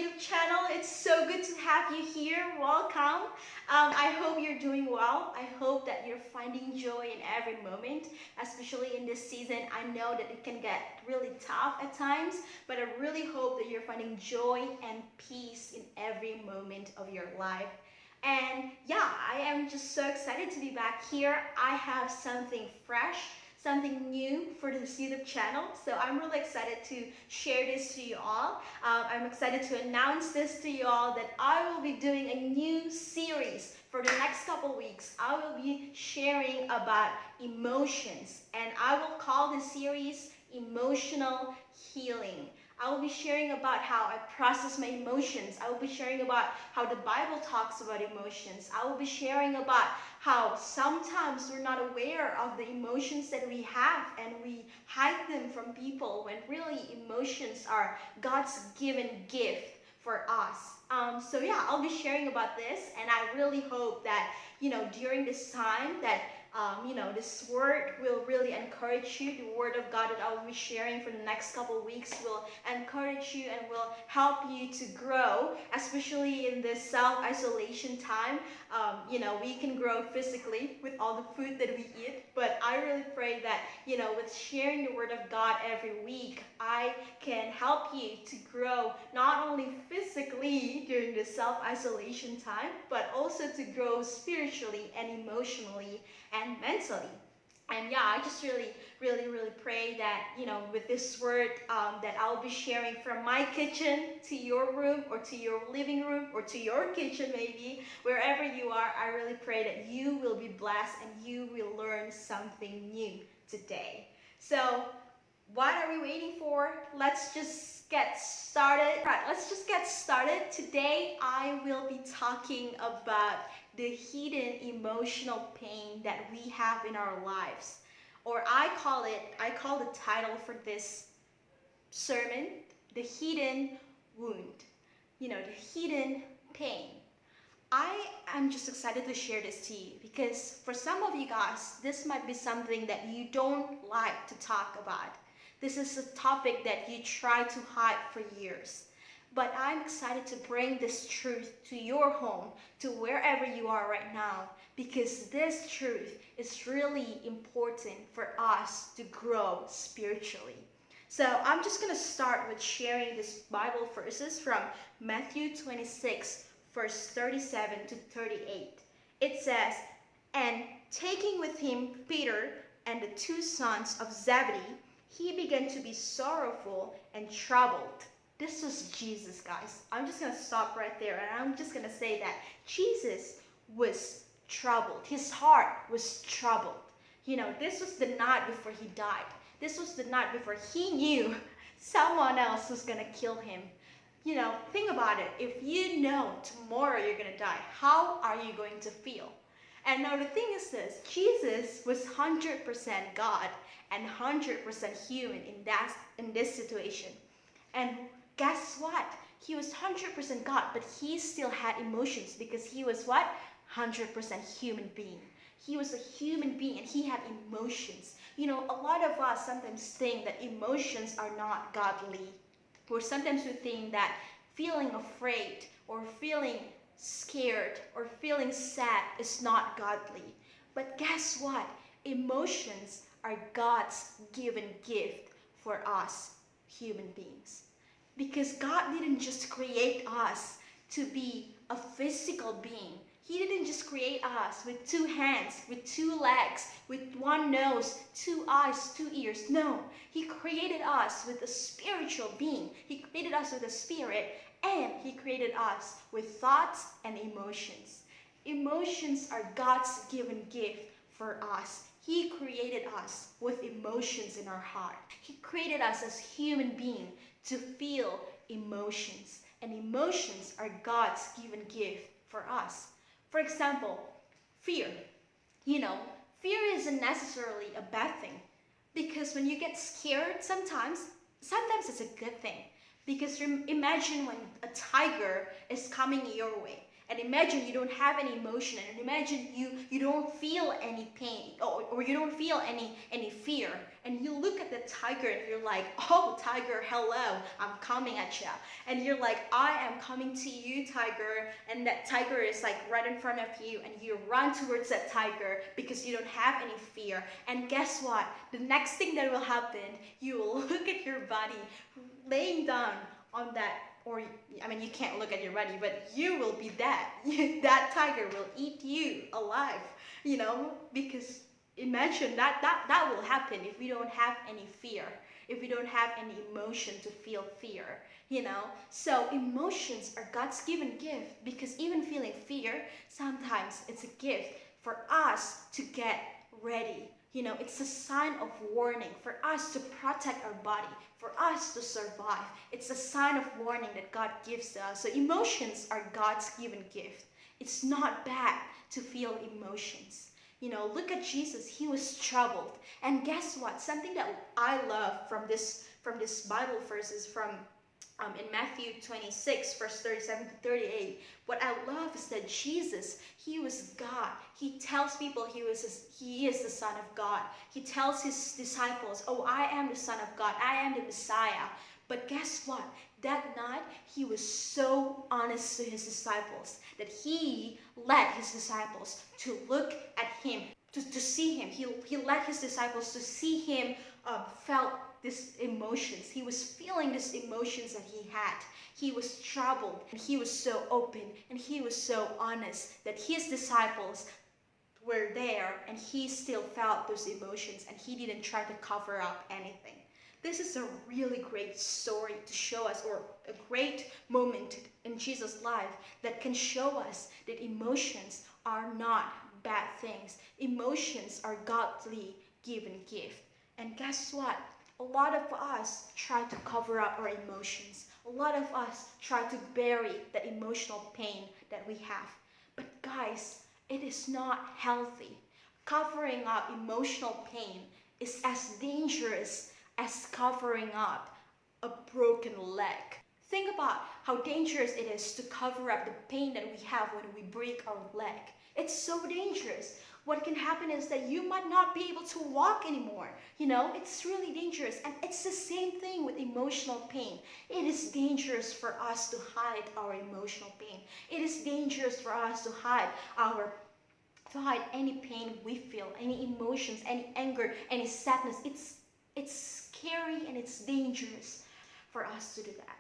YouTube channel. It's so good to have you here. Welcome. I hope you're doing well. I hope that you're finding joy in every moment, especially in this season. I know that it can get really tough at times, but I really hope that you're finding joy and peace in every moment of your life. And yeah, I am just so excited to be back here. I have something fresh, something new for this YouTube channel. So I'm really excited to share this to you all. I'm excited to announce this to you all that I will be doing a new series for the next couple weeks. I will be sharing about emotions, and I will call this series Emotional Healing. I will be sharing about how I process my emotions. I will be sharing about how the Bible talks about emotions. I will be sharing about how sometimes we're not aware of the emotions that we have and we hide them from people when really emotions are God's given gift for us. So yeah, I'll be sharing about this, and I really hope that during this time that this word will really encourage you. The word of God that I will be sharing for the next couple of weeks will encourage you and will help you to grow, especially in this self-isolation time. We can grow physically with all the food that we eat, but I really pray that, with sharing the word of God every week, I can help you to grow not only physically during this self-isolation time, but also to grow spiritually and emotionally and mentally. And yeah, I just really pray that with this word that I'll be sharing from my kitchen to your room, or to your living room, or to your kitchen, maybe wherever you are, I really pray that you will be blessed and you will learn something new today. So what are we waiting for? Let's just get started. Right, let's just get started. Today I will be talking about the hidden emotional pain that we have in our lives. Or I call the title for this sermon, The Hidden Wound. The hidden pain. I am just excited to share this to you because for some of you guys, this might be something that you don't like to talk about. This is a topic that you try to hide for years. But I'm excited to bring this truth to your home, to wherever you are right now, because this truth is really important for us to grow spiritually. So I'm just going to start with sharing this Bible verses from Matthew 26, verse 37 to 38. It says, "And taking with him Peter and the two sons of Zebedee, he began to be sorrowful and troubled." This was Jesus, guys. I'm just going to stop right there, and I'm just going to say that Jesus was troubled. His heart was troubled. This was the night before he died. This was the night before he knew someone else was going to kill him. Think about it. If you know tomorrow you're going to die, how are you going to feel? And now the thing is this, Jesus was 100% God and 100% human in this situation. And guess what? He was 100% God, but he still had emotions because he was what? 100% human being. He was a human being and he had emotions. A lot of us sometimes think that emotions are not godly. Or sometimes we think that feeling afraid or feeling scared or feeling sad is not godly. But guess what? Emotions are God's given gift for us human beings. Because God didn't just create us to be a physical being. He didn't just create us with two hands, with two legs, with one nose, two eyes, two ears. No, he created us with a spiritual being. He created us with a spirit, and he created us with thoughts and emotions. Emotions are God's given gift for us. He created us with emotions in our heart. He created us as human beings to feel emotions. And emotions are God's given gift for us. For example, fear. Fear isn't necessarily a bad thing. Because when you get scared sometimes it's a good thing. Because imagine when a tiger is coming your way And imagine you don't have any emotion, and imagine you don't feel any pain, or you don't feel any fear, and you look at the tiger and you're like, oh tiger, hello, I'm coming at you. And you're like, I am coming to you, tiger. And that tiger is like right in front of you, and you run towards that tiger because you don't have any fear. And guess what? The next thing that will happen, you will look at your body laying down on that, or I mean, you can't look at your body, but you will be dead. That tiger will eat you alive, because imagine that will happen if we don't have any fear, if we don't have any emotion to feel fear. So emotions are God's given gift, because even feeling fear, sometimes it's a gift for us to get ready. It's a sign of warning for us to protect our body, for us to survive. It's a sign of warning that God gives to us. So emotions are God's given gift. It's not bad to feel emotions. Look at Jesus. He was troubled. And guess what? Something that I love from this Bible verse is from in Matthew 26, verse 37 to 38. What I love is that Jesus, he was God. He tells people he is the Son of God. He tells his disciples, oh, I am the Son of God. I am the Messiah. But guess what? That night, he was so honest to his disciples that he led his disciples to look at him, to see him. He led his disciples to see him, felt these emotions. He was feeling these emotions that he had. He was troubled, and he was so open, and he was so honest that his disciples were there, and he still felt those emotions, and he didn't try to cover up anything. This is a really great story to show us, or a great moment in Jesus' life that can show us that emotions are not bad things. Emotions are godly given gift. And guess what? A lot of us try to cover up our emotions. A lot of us try to bury the emotional pain that we have. But guys, it is not healthy. Covering up emotional pain is as dangerous as covering up a broken leg. Think about how dangerous it is to cover up the pain that we have when we break our leg. It's so dangerous. What can happen is that you might not be able to walk anymore. It's really dangerous. And it's the same thing with emotional pain. It is dangerous for us to hide our emotional pain. It is dangerous for us to hide any pain we feel, any emotions, any anger, any sadness. It's scary and it's dangerous for us to do that.